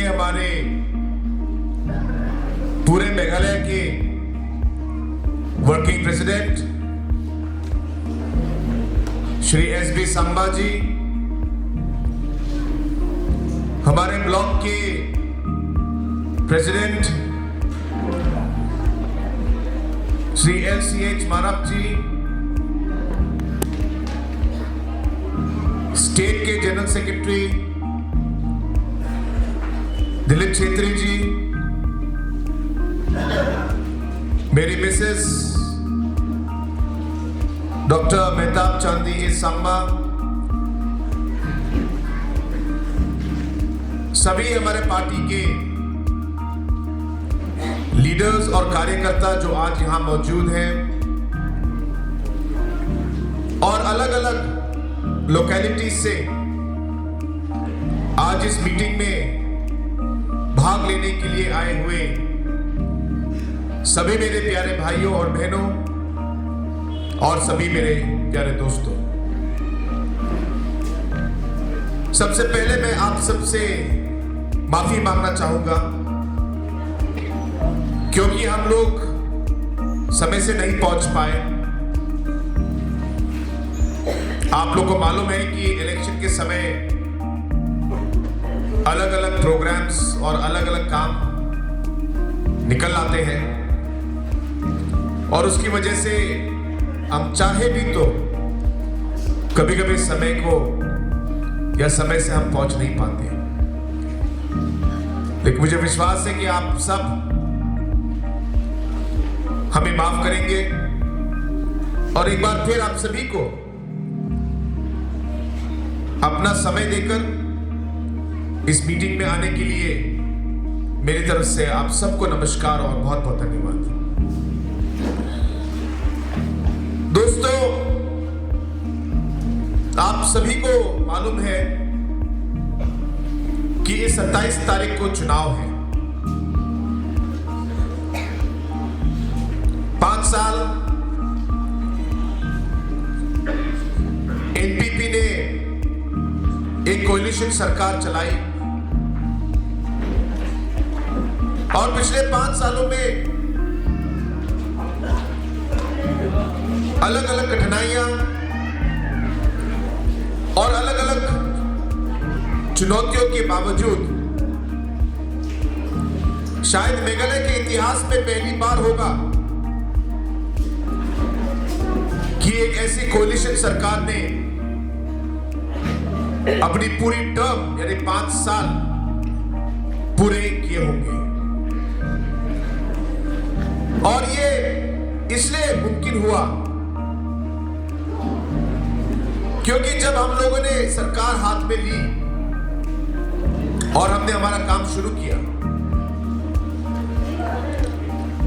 हमारे पूरे मेघालय के working president Shri SB Samba ji, हमारे ब्लॉक के president Shri LCH Marap ji, state के जनरल सेक्रेटरी दिलीप छेत्री जी, मेरी मिसेस डॉक्टर मेहताब चांदी सांबा, सभी हमारे पार्टी के लीडर्स और कार्यकर्ता जो आज यहां मौजूद हैं और अलग अलग लोकेलिटीज से आज इस मीटिंग में भाग लेने के लिए आए हुए सभी मेरे प्यारे भाइयों और बहनों और सभी मेरे प्यारे दोस्तों, सबसे पहले मैं आप सबसे माफी मांगना चाहूंगा क्योंकि हम लोग समय से नहीं पहुंच पाए। आप लोग को मालूम है कि इलेक्शन के समय अलग अलग प्रोग्राम्स और अलग अलग काम निकल आते हैं और उसकी वजह से हम चाहे भी तो कभी कभी समय को या समय से हम पहुंच नहीं पाते, लेकिन मुझे विश्वास है कि आप सब हमें माफ करेंगे और एक बार फिर आप सभी को अपना समय देकर इस मीटिंग में आने के लिए मेरी तरफ से आप सबको नमस्कार और बहुत बहुत धन्यवाद। दोस्तों, आप सभी को मालूम है कि इस 27 तारीख को चुनाव है। 5 साल एनपीपी ने एक कोएलिशन सरकार चलाई और पिछले 5 सालों में अलग अलग कठिनाइयां और अलग अलग चुनौतियों के बावजूद शायद मेघालय के इतिहास में पहली बार होगा कि एक ऐसी कोएलिशन सरकार ने अपनी पूरी टर्म यानी 5 साल पूरे किए होंगे और ये इसलिए मुमकिन हुआ क्योंकि जब हम लोगों ने सरकार हाथ में ली और हमने हमारा काम शुरू किया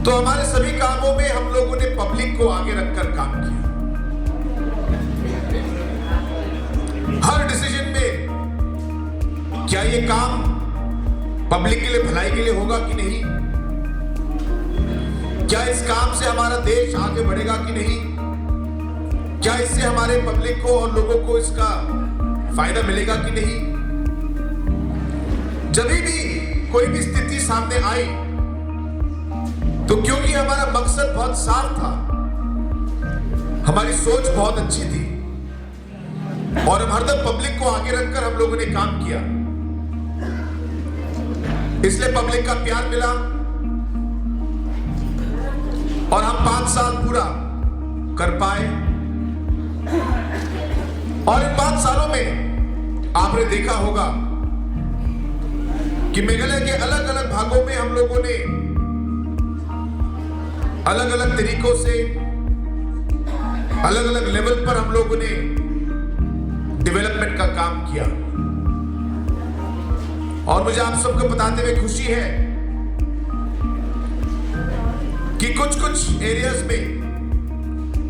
तो हमारे सभी कामों में हम लोगों ने पब्लिक को आगे रखकर काम किया। हर डिसीजन में क्या ये काम पब्लिक के लिए भलाई के लिए होगा कि नहीं, क्या इस काम से हमारा देश आगे बढ़ेगा कि नहीं, क्या इससे हमारे पब्लिक को और लोगों को इसका फायदा मिलेगा कि नहीं। जब भी कोई भी स्थिति सामने आई तो क्योंकि हमारा मकसद बहुत साफ था, हमारी सोच बहुत अच्छी थी और हम हरदम पब्लिक को आगे रखकर हम लोगों ने काम किया, इसलिए पब्लिक का प्यार मिला और हम 5 साल पूरा कर पाए। और इन 5 सालों में आपने देखा होगा कि मेघालय के अलग अलग भागों में हम लोगों ने अलग अलग तरीकों से अलग अलग लेवल पर हम लोगों ने डेवलपमेंट का काम किया और मुझे आप सबको बताते हुए खुशी है कि कुछ एरियाज में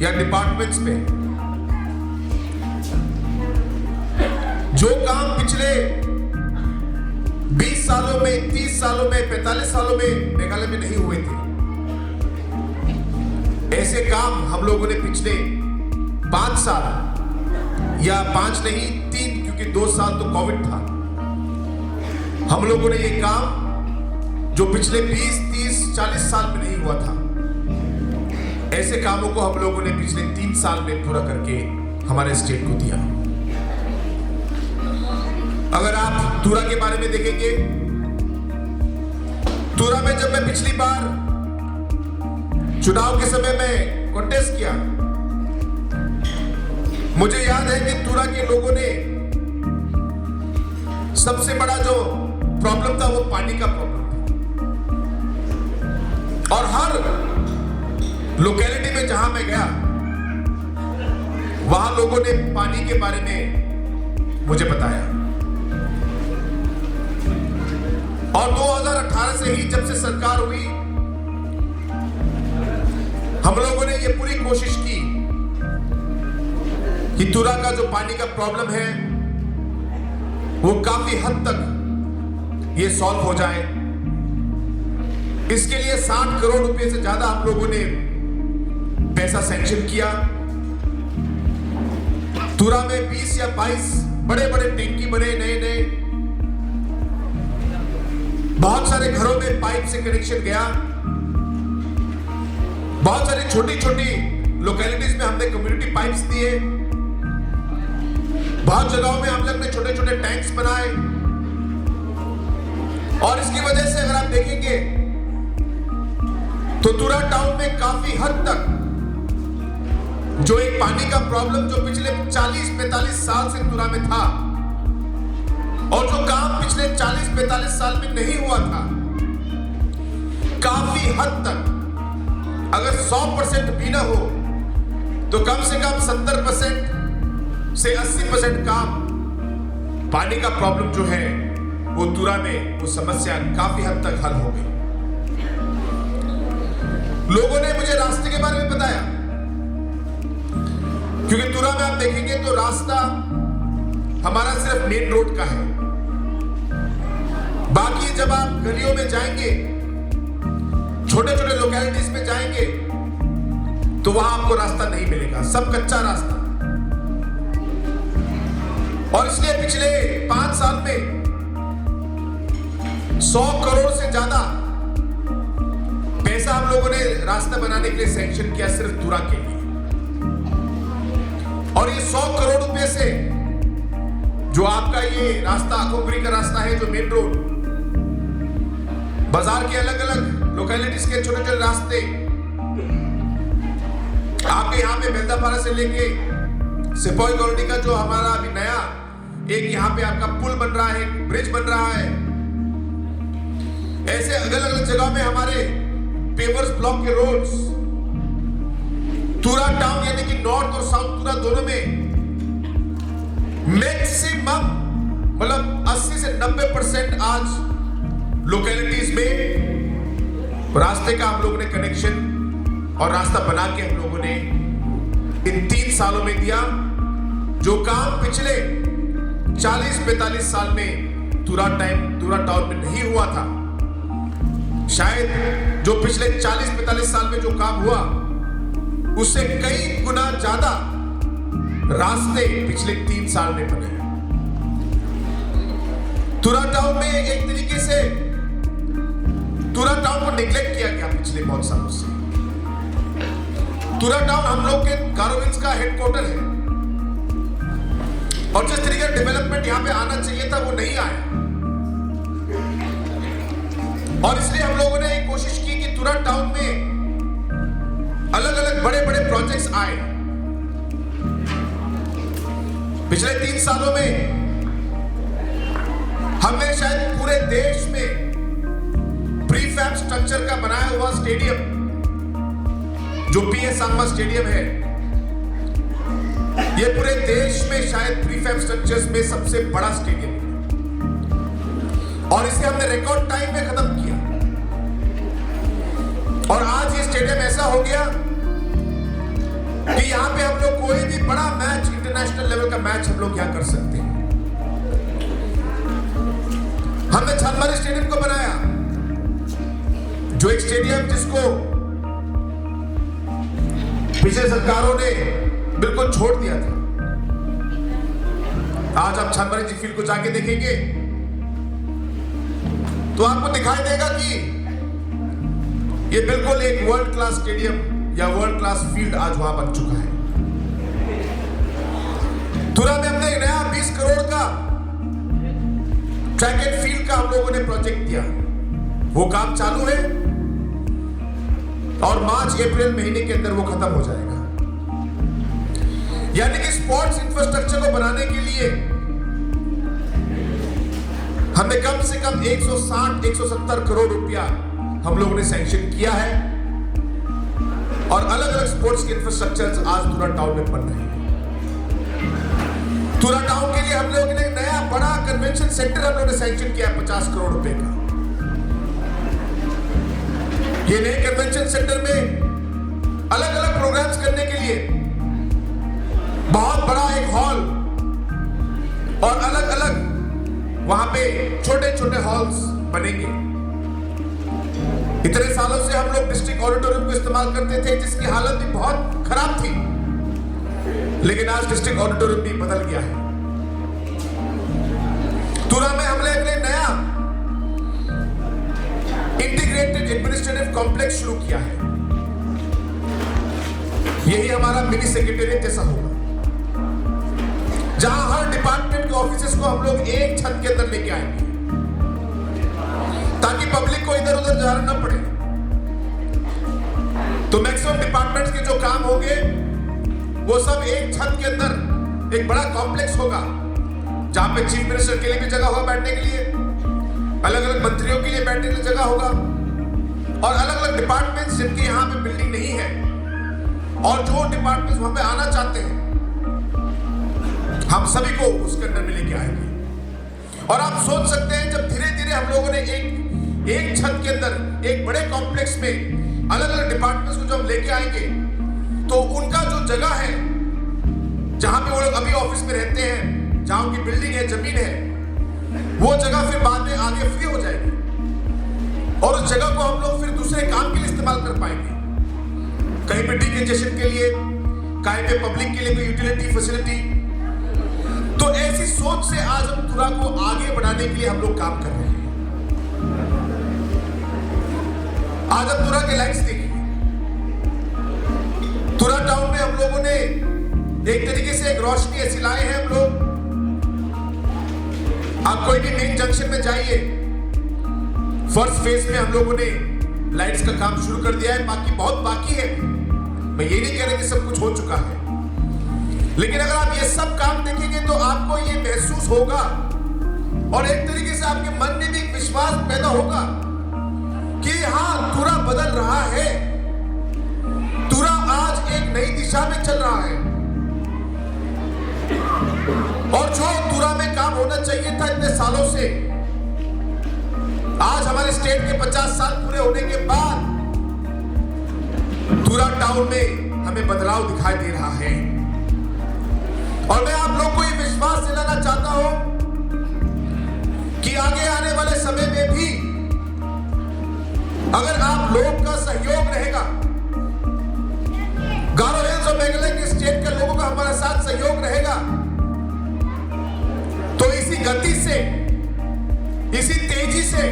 या डिपार्टमेंट्स में जो काम पिछले 20 सालों में, 30 सालों में, 45 सालों में मेघालय में नहीं हुए थे, ऐसे काम हम लोगों ने पिछले 5 साल या 5 नहीं 3, क्योंकि 2 साल तो कोविड था, हम लोगों ने ये काम जो पिछले 20, 30, 40 साल में नहीं हुआ था, ऐसे कामों को हम लोगों ने पिछले 3 साल में पूरा करके हमारे स्टेट को दिया। अगर आप तुरा के बारे में देखेंगे, तुरा में जब मैं पिछली बार चुनाव के समय में कॉन्टेस्ट किया, मुझे याद है कि तुरा के लोगों ने सबसे बड़ा जो प्रॉब्लम था वो पानी का प्रॉब्लम था। और हर लोकेलिटी में जहां मैं गया, वहां लोगों ने पानी के बारे में मुझे बताया। और 2018 से ही जब से सरकार हुई, हम लोगों ने ये पूरी कोशिश की कि तुरा का जो पानी का प्रॉब्लम है वो काफी हद तक ये सॉल्व हो जाए। इसके लिए 60 करोड़ रुपए से ज्यादा हम लोगों ने पैसा सैंक्शन किया। तुरा में 20 या 22 बड़े बड़े टैंकी बने, नए। बहुत सारे घरों में पाइप से कनेक्शन गया। बहुत सारी छोटी छोटी लोकेलिटीज में हमने कम्युनिटी पाइप्स दिए। बहुत जगहों में हम लोग ने छोटे छोटे टैंक्स बनाए। और इसकी वजह से अगर आप देखेंगे तो तुरा टाउन में काफी हद तक जो एक पानी का प्रॉब्लम जो पिछले 40-45 साल से तुरा में था, और जो काम पिछले 40-45 साल में नहीं हुआ था, काफी हद तक, अगर 100% भी ना हो तो कम से कम 70% से 80% काम पानी का प्रॉब्लम जो है वो तुरा में वो समस्या काफी हद तक हल हो गई। लोगों ने मुझे रास्ते के बारे में बताया, क्योंकि तुरा में आप देखेंगे तो रास्ता हमारा सिर्फ मेन रोड का है। बाकी जब आप गलियों में जाएंगे, छोटे छोटे लोकेलिटीज में जाएंगे, तो वहां आपको रास्ता नहीं मिलेगा, सब कच्चा रास्ता। और इसलिए पिछले 5 साल में 100 करोड़ से ज्यादा पैसा हम लोगों ने रास्ता बनाने के लिए सैंक्शन किया, सिर्फ तुरा के लिए। और ये 100 करोड़ रुपए से जो आपका ये रास्ता आखोगरी का रास्ता है, जो मेन रोड, बाजार के अलग अलग लोकेलिटीज के छोटे छोटे रास्ते, आपके यहाँ पे बेलदापारा से लेके सिपोई कॉलोनी का जो हमारा अभी नया एक यहाँ पे आपका पुल बन रहा है, ब्रिज बन रहा है, ऐसे अलग अलग जगह में हमारे पेवर्स ब्लॉक के रोड्स, तुरा टाउन यानी कि नॉर्थ और साउथ तुरा दोनों में मैक्सिमम मतलब 80 से 90% आज लोकेलिटीज में रास्ते का हम लोगों ने कनेक्शन और रास्ता बना के हम लोगों ने इन 3 सालों में दिया, जो काम पिछले 40-45 साल में तुरा टाउन में नहीं हुआ था। शायद जो पिछले 40-45 साल में जो काम हुआ उससे कई गुना ज्यादा रास्ते पिछले 3 साल में बने। तुरा टाउन में एक तरीके से तुरा टाउन को निग्लेक्ट किया गया पिछले बहुत सालों से। तुरा टाउन हम लोग के गारोविंस का हेडक्वार्टर है, और जिस तरीके का डेवलपमेंट यहां पे आना चाहिए था वो नहीं आया। और इसलिए हम लोगों ने एक कोशिश की कि तुरा टाउन में अलग अलग बड़े बड़े प्रोजेक्ट्स आए। पिछले 3 सालों में हमने शायद पूरे देश में प्रीफैब स्ट्रक्चर का बनाया हुआ स्टेडियम, जो PS सांगमा स्टेडियम है, ये पूरे देश में शायद प्रीफैब स्ट्रक्चर्स में सबसे बड़ा स्टेडियम है। और इसे हमने रिकॉर्ड टाइम में खत्म किया। और आज ये स्टेडियम ऐसा हो गया कि यहां पे हम लोग कोई भी बड़ा मैच, इंटरनेशनल लेवल का मैच हम लोग यहां कर सकते हैं। हमने छानमारी स्टेडियम को बनाया, जो एक स्टेडियम जिसको पिछले सरकारों ने बिल्कुल छोड़ दिया था। आज आप छानमारी जी फील्ड को जाके देखेंगे तो आपको दिखाई देगा कि ये बिल्कुल एक वर्ल्ड क्लास स्टेडियम या वर्ल्ड क्लास फील्ड आज वहां बन चुका है। तुरा में हमने नया 20 करोड़ का ट्रैक एंड फील्ड का हम लोगों ने प्रोजेक्ट दिया, वो काम चालू है और मार्च अप्रैल महीने के अंदर वो खत्म हो जाएगा। यानी कि स्पोर्ट्स इंफ्रास्ट्रक्चर को बनाने के लिए हमने कम से कम 160-170 करोड़ रुपया हम लोगों ने सैंक्शन किया है और अलग अलग स्पोर्ट्स के इंफ्रास्ट्रक्चर आज तुरा टाउन में बन रहे हैं। तुरा टाउन के लिए हम लोगों ने नया बड़ा कन्वेंशन सेंटर हम लोगों ने सैंक्शन किया 50 करोड़ रुपए का। ये नए कन्वेंशन सेंटर में अलग अलग प्रोग्राम्स करने के लिए बहुत बड़ा एक हॉल और अलग अलग वहां पे छोटे छोटे हॉल्स बनेंगे। इतने सालों से हम लोग डिस्ट्रिक्ट ऑडिटोरियम को इस्तेमाल करते थे जिसकी हालत भी बहुत खराब थी, लेकिन आज डिस्ट्रिक्ट ऑडिटोरियम भी बदल गया है। तुरा में हमने एक नया इंटीग्रेटेड एडमिनिस्ट्रेटिव कॉम्प्लेक्स शुरू किया है। यही हमारा मिनी सेक्रेटेरिएट जैसा होगा, जहां हर डिपार्टमेंट के ऑफिसेस को हम लोग एक छत के अंदर लेके आएंगे ताकि पब्लिक को इधर उधर जाना न पड़े। तो मैक्सिमम डिपार्टमेंट्स के जो काम होंगे वो सब एक छत के अंदर एक बड़ा कॉम्प्लेक्स होगा, जहां पे चीफ मिनिस्टर के लिए भी जगह होगा बैठने के लिए, अलग अलग मंत्रियों के लिए बैठने के लिए जगह होगा और अलग अलग डिपार्टमेंट्स जिनके यहां पे बिल्डिंग नहीं है और जो डिपार्टमेंट्स वहां पे आना चाहते हैं हम सभी को उसके अंदर में लेके आएंगे। और आप सोच सकते हैं जब धीरे धीरे हम लोगों ने एक छत के अंदर एक बड़े कॉम्प्लेक्स में अलग अलग डिपार्टमेंट्स को जब लेके आएंगे तो उनका जो जगह है जहां पे वो लोग अभी ऑफिस में रहते हैं, जहां उनकी बिल्डिंग है, जमीन है, वो जगह फिर बाद में आगे फ्री हो जाएगी और उस जगह को हम लोग फिर दूसरे काम के लिए इस्तेमाल कर पाएंगे। कहीं पे डिकंजेशन के लिए, कहीं पे पब्लिक के लिए कोई यूटिलिटी फैसिलिटी। तो ऐसी सोच से आज हम तुरा को आगे बढ़ाने के लिए हम लोग काम कर रहे हैं। आज हम तुरा के लाइट्स देखिए। तुरा टाउन में हम लोगों ने एक तरीके से एक रोशनी ऐसी लाए हैं हम लोग। आप कोई भी मेन जंक्शन में जाइए, फर्स्ट फेज में हम लोगों ने लाइट्स का काम शुरू कर दिया है, बाकी बहुत बाकी है। मैं ये नहीं कह रहा कि सब कुछ हो चुका है, लेकिन अगर आप ये सब काम देखेंगे तो आपको ये महसूस होगा और एक तरीके से आपके मन में भी एक विश्वास पैदा होगा कि हाँ, तुरा बदल रहा है, तुरा आज एक नई दिशा में चल रहा है और जो तुरा में काम होना चाहिए था इतने सालों से, आज हमारे स्टेट के 50 साल पूरे होने के बाद तुरा टाउन में हमें बदलाव दिखाई दे रहा है। और मैं आप लोग को ये विश्वास दिलाना चाहता हूं कि आगे आने वाले समय में भी अगर आप लोग का सहयोग रहेगा, गारो हिल्स और मेघालय के स्टेट के लोगों का हमारे साथ सहयोग रहेगा, तो इसी गति से, इसी तेजी से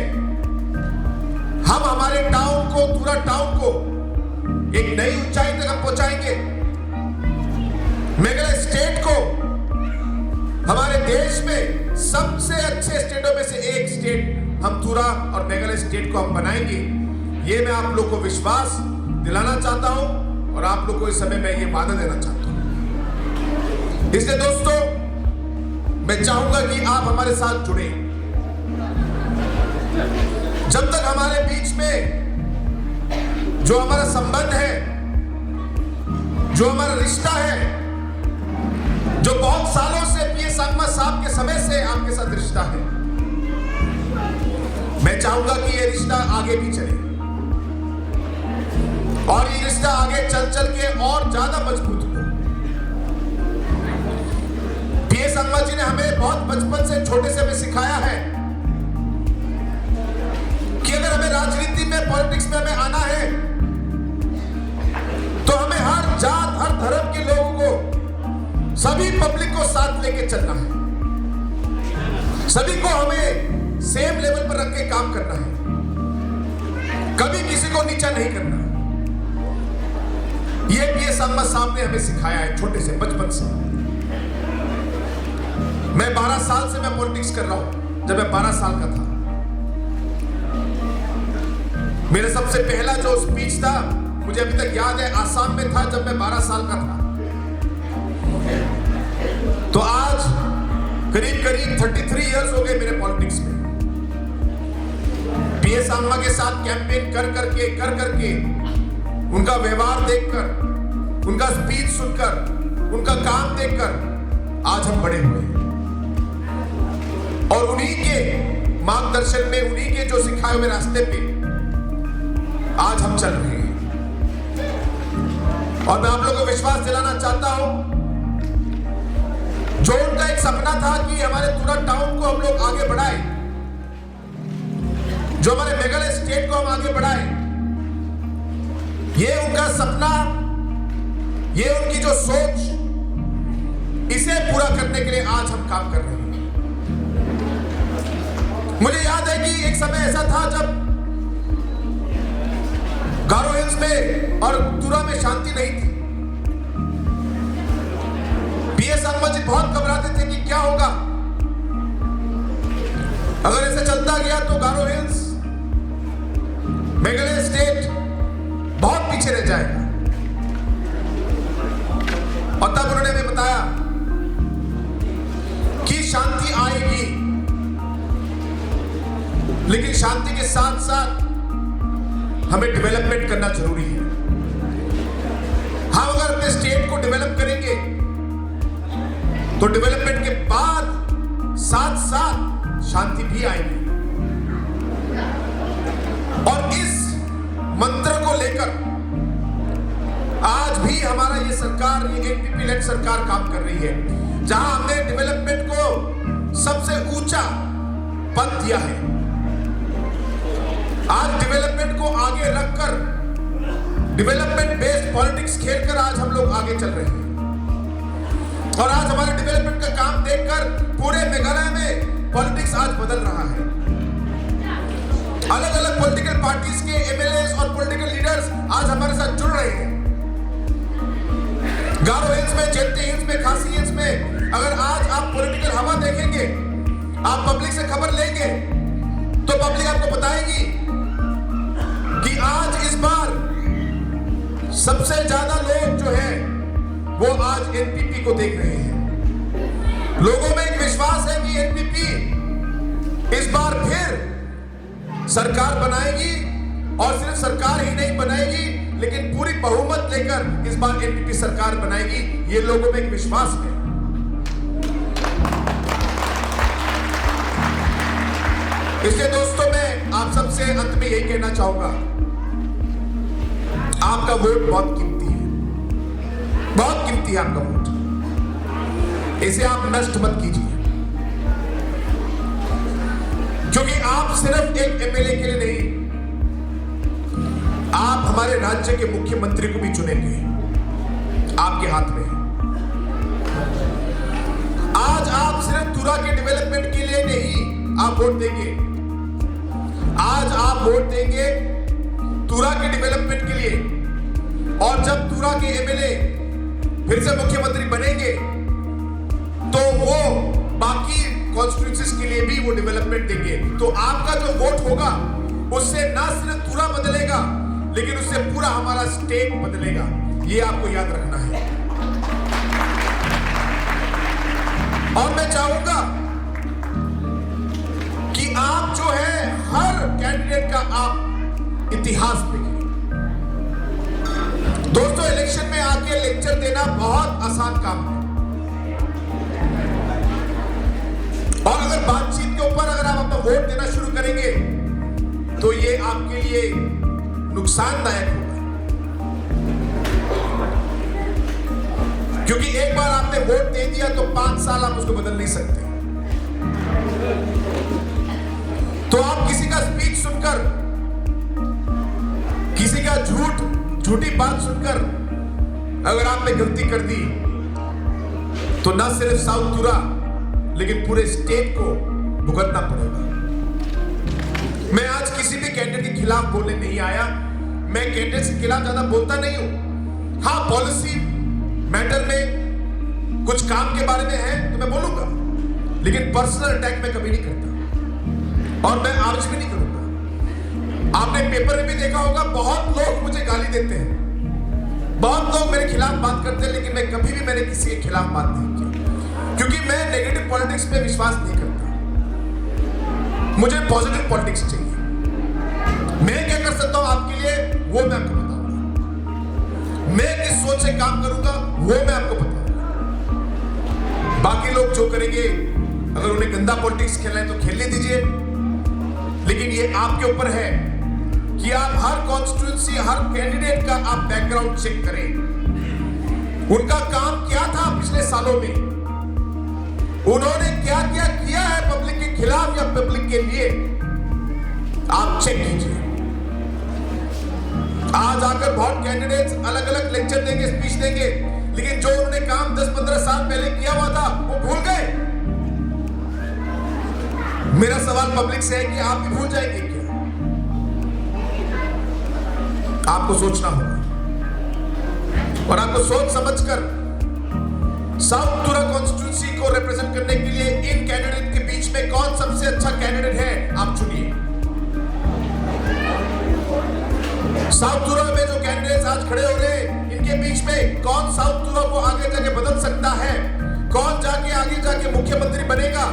हम हमारे टाउन को, तुरा टाउन को एक नई ऊंचाई तक हम पहुंचाएंगे। मेघालय स्टेट को हमारे देश में सबसे अच्छे स्टेटों में से एक स्टेट हम तुरा और मेघालय स्टेट को हम बनाएंगे। ये मैं आप लोग को विश्वास दिलाना चाहता हूं और आप लोग को इस समय में ये वादा देना चाहता हूं। इसलिए दोस्तों, मैं चाहूंगा कि आप हमारे साथ जुड़े। जब तक हमारे बीच में जो हमारा संबंध है, जो हमारा रिश्ता है, जो बहुत सालों से पीएस संगमा साहब के समय से आपके साथ रिश्ता है, मैं चाहूंगा कि ये रिश्ता आगे भी चले और ये रिश्ता आगे चल चल के और ज्यादा मजबूत हो। पीएस संगमा जी ने हमें बहुत बचपन से, छोटे से हमें सिखाया है कि अगर हमें राजनीति में, पॉलिटिक्स में हमें आना है तो हमें हर जात, हर धर्म के लोगों को, सभी पब्लिक को साथ लेके चलना है। सभी को हमें सेम लेवल पर रख के काम करना है, कभी किसी को नीचा नहीं करना। ये पीएस अहमद साहब ने हमें सिखाया है छोटे से, बचपन से। मैं 12 साल से मैं पॉलिटिक्स कर रहा हूं। जब मैं 12 साल का था, मेरा सबसे पहला जो स्पीच था, मुझे अभी तक याद है, आसाम में था जब मैं 12 साल का था। तो आज करीब 33 इयर्स हो गए मेरे पॉलिटिक्स में। पीएस अहमद के साथ कैंपेन कर करके उनका व्यवहार देखकर, उनका स्पीच सुनकर, उनका काम देखकर आज हम बड़े हुए हैं। और उन्हीं के मार्गदर्शन में, उन्हीं के जो सिखाए हुए रास्ते पे आज हम चल रहे हैं। और मैं आप लोगों को विश्वास दिलाना चाहता हूं, जो उनका एक सपना था कि हमारे तुरा टाउन को हम लोग आगे बढ़ाए, जो हमारे मेघालय स्टेट को हम आगे बढ़ाए, ये उनका सपना, ये उनकी जो सोच, इसे पूरा करने के लिए आज हम काम कर रहे हैं। मुझे याद है कि एक समय ऐसा था जब गारो हिल्स में और तुरा में शांति नहीं थी। पीएस अहमद जी बहुत घबराते थे कि क्या होगा, अगर ऐसे चलता गया तो गारो हिल्स, मेघालय स्टेट बहुत पीछे रह जाएगा। और तब उन्होंने हमें बताया कि शांति आएगी, लेकिन शांति के साथ साथ हमें डेवलपमेंट करना जरूरी है। हम अगर अपने स्टेट को डेवलप करेंगे तो डेवलपमेंट के बाद साथ साथ शांति भी आएगी। और इस मंत्र को लेकर आज भी हमारा ये सरकार, ये एनपीपी लेड सरकार काम कर रही है, जहां हमने डेवलपमेंट को सबसे ऊंचा पद दिया है। आज डेवलपमेंट को आगे रखकर, डेवलपमेंट बेस्ड पॉलिटिक्स खेलकर आज हम लोग आगे चल रहे हैं। और आज हमारे डेवलपमेंट का काम देखकर पूरे मेघालय में पॉलिटिक्स आज बदल रहा है। अलग अलग पॉलिटिकल पार्टीज के एमएलएस और पॉलिटिकल लीडर्स आज हमारे साथ जुड़ रहे हैं। गारो हिल्स में, जेते हिल्स में, खासी हिल्स में अगर आज आप पॉलिटिकल हवा देखेंगे, आप पब्लिक से खबर लेंगे, तो पब्लिक आपको बताएगी कि आज इस बार सबसे ज्यादा लोग जो हैं वो आज एनपीपी को देख रहे हैं। लोगों में एक विश्वास है कि एनपीपी इस बार फिर सरकार बनाएगी, और सिर्फ सरकार ही नहीं बनाएगी, लेकिन पूरी बहुमत लेकर इस बार एनपीपी सरकार बनाएगी। ये लोगों में एक विश्वास है। इसलिए दोस्तों, मैं आप सबसे अंत में यही कहना चाहूंगा, आपका वोट बहुत कीमती है, बहुत कीमती है आपका वोट। इसे आप नष्ट मत कीजिए, क्योंकि आप सिर्फ एक एमएलए के लिए नहीं, आप हमारे राज्य के मुख्यमंत्री को भी चुनेंगे। आपके हाथ में है। आज आप सिर्फ तुरा के डेवलपमेंट के लिए नहीं आप वोट देंगे, आज आप वोट देंगे तुरा के डेवलपमेंट के लिए। और जब तुरा के एमएलए फिर से मुख्यमंत्री बनेंगे तो वो बाकी कॉन्स्टिट्यूएंसीज के लिए भी वो डेवलपमेंट देंगे। तो आपका जो वोट होगा उससे ना सिर्फ तुरा बदलेगा, लेकिन उससे पूरा हमारा स्टेट बदलेगा। ये आपको याद रखना है। और मैं चाहूंगा कि आप जो है हर कैंडिडेट का आप इतिहास देखिए। दोस्तों, इलेक्शन में आके लेक्चर देना बहुत आसान काम है, और अगर बातचीत के ऊपर अगर आप अपना वोट देना शुरू करेंगे तो ये आपके लिए नुकसानदायक होगा। क्योंकि एक बार आपने वोट दे दिया तो 5 साल आप उसको बदल नहीं सकते। तो आप किसी का स्पीच सुनकर, किसी का झूठी बात सुनकर अगर आपने गलती कर दी तो न सिर्फ साउथ तुरा लेकिन पूरे स्टेट को भुगतना पड़ेगा। कैंडिडेट के खिलाफ बोलने नहीं आया। मैं कैंडिडेट के खिलाफ ज्यादा बोलता नहीं हूं। हाँ, पॉलिसी मैटर में कुछ काम के बारे में है तो मैं बोलूंगा, लेकिन पर्सनल अटैक मैं कभी नहीं करता और मैं आज भी नहीं करूंगा। आपने पेपर में भी देखा होगा, बहुत लोग मुझे गाली देते हैं, बहुत लोग मेरे खिलाफ बात करते हैं, लेकिन मैं कभी भी मैंने किसी के खिलाफ बात नहीं की, क्योंकि मैं नेगेटिव पॉलिटिक्स पे विश्वास नहीं करता। मुझे पॉजिटिव पॉलिटिक्स चाहिए। मैं क्या कर सकता हूं आपके लिए, वो मैं आपको बताऊंगा। मैं किस सोच से काम करूंगा, वो मैं आपको बताऊंगा। बाकी लोग जो करेंगे, अगर उन्हें गंदा पॉलिटिक्स खेलना है तो खेलने दीजिए, लेकिन ये आपके ऊपर है कि आप हर कॉन्स्टिट्यूंसी, हर कैंडिडेट का आप बैकग्राउंड चेक करें। उनका काम क्या था पिछले सालों में, उन्होंने क्या क्या किया है पब्लिक के खिलाफ या पब्लिक के लिए, आप चेक कीजिए। आज आकर बहुत कैंडिडेट्स अलग अलग लेक्चर देंगे, स्पीच देंगे, लेकिन जो उन्होंने काम 10-15 साल पहले किया हुआ था वो भूल गए। मेरा सवाल पब्लिक से है कि आप भी भूल जाएंगे क्या? आपको सोचना होगा और आपको सोच समझकर साउथ तुरा कॉन्स्टिट्यूंसी को रिप्रेजेंट करने के लिए इन कैंडिडेट के बीच में कौन सबसे अच्छा कैंडिडेट है, आप चुनिए। साउथ तुरा में जो कैंडिडेट्स आज खड़े हो रहे हैं, इनके बीच में कौन साउथ तुरा को आगे जाके बदल सकता है, कौन जाके आगे जाके मुख्यमंत्री बनेगा?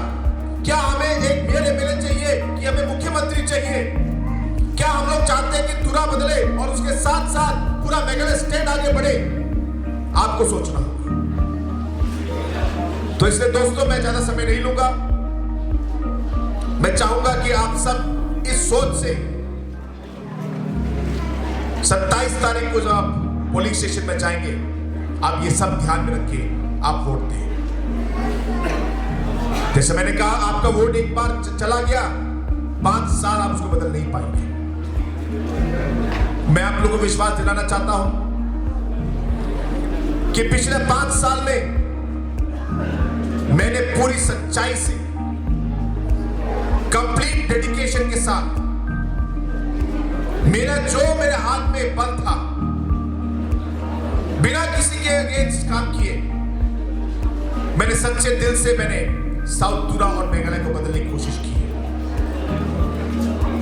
क्या हमें एक मेयर एमएलए चाहिए कि हमें मुख्यमंत्री चाहिए? क्या हम लोग चाहते हैं कि तुरा बदले और उसके साथ साथ पूरा मेघालय स्टेट आगे बढ़े? आपको सोचना होगा। तो इसलिए दोस्तों, मैं ज्यादा समय नहीं लूंगा। मैं चाहूंगा कि आप सब इस सोच से 27 तारीख को जब आप पोलिंग स्टेशन में जाएंगे, आप ये सब ध्यान में रख के आप वोट दें। जैसे मैंने कहा, आपका वोट एक बार चला गया, 5 साल आप उसको बदल नहीं पाएंगे। मैं आप लोगों को विश्वास दिलाना चाहता हूं कि पिछले 5 साल में मैंने पूरी सच्चाई से, कंप्लीट डेडिकेशन के साथ, मेरे हाथ में बल था, बिना किसी के अगेंस्ट काम किए, मैंने सच्चे दिल से मैंने साउथ तुरा और मेघालय को बदलने की कोशिश की है।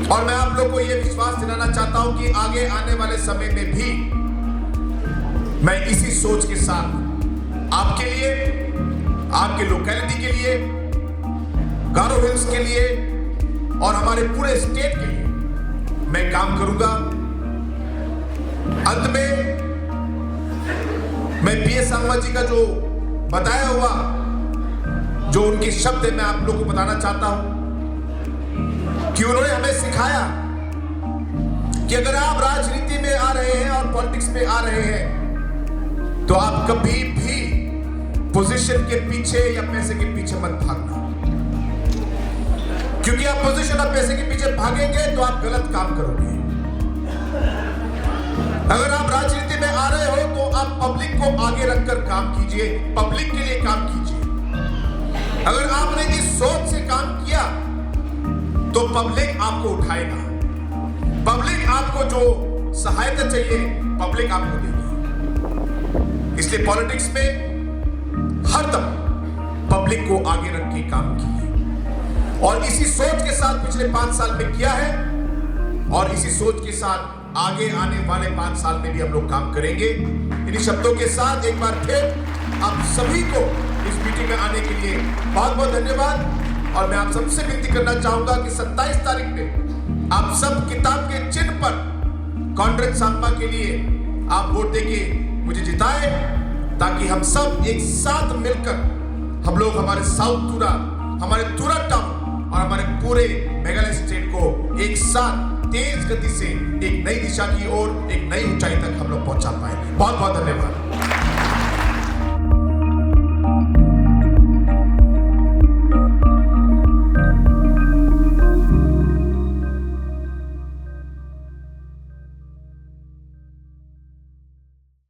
और मैं आप लोगों को यह विश्वास दिलाना चाहता हूं कि आगे आने वाले समय में भी मैं इसी सोच के साथ आपके लिए, आपके लोकेलिटी के लिए, गारो हिल्स के लिए और हमारे पूरे स्टेट के लिए मैं काम करूंगा। अंत में मैं पीएस सांगमा जी का जो बताया हुआ, जो उनके शब्द है, मैं आप लोगों को बताना चाहता हूं कि उन्होंने हमें सिखाया कि अगर आप राजनीति में आ रहे हैं और पॉलिटिक्स में आ रहे हैं, तो आप कभी भी पोजीशन के पीछे या पैसे के पीछे मत भागना, क्योंकि आप पोजीशन और पैसे के पीछे भागेंगे तो आप गलत काम करोगे। अगर आप राजनीति में आ रहे हो तो आप पब्लिक को आगे रखकर काम कीजिए, पब्लिक के लिए काम कीजिए। अगर आपने इस सोच से काम किया तो पब्लिक आपको उठाएगा, पब्लिक आपको जो सहायता चाहिए पब्लिक आपको देगी। इसलिए पॉलिटिक्स में हरदम पब्लिक को आगे रख के काम कीजिए, और इसी सोच के साथ पिछले 5 साल में किया है, और इसी सोच के साथ आगे आने वाले 5 साल में भी हम लोग काम करेंगे। इन्हीं शब्दों के साथ एक बार फिर आप सभी को इस मीटिंग में आने के लिए बहुत बहुत धन्यवाद। और मैं आप सबसे विनती करना चाहूंगा कि 27 तारीख में आप सब किताब के चिन्ह पर कॉन्ड्रेड सांगमा के लिए आप वोट देके मुझे जिताएं, ताकि हम सब एक साथ मिलकर हम लोग हमारे साउथ तुरा, हमारे तुरा टाउन और हमारे पूरे मेघालय स्टेट को एक साथ तेज गति से एक नई दिशा की ओर, एक नई ऊंचाई तक हम लोग पहुंचा पाए। बहुत बहुत धन्यवाद।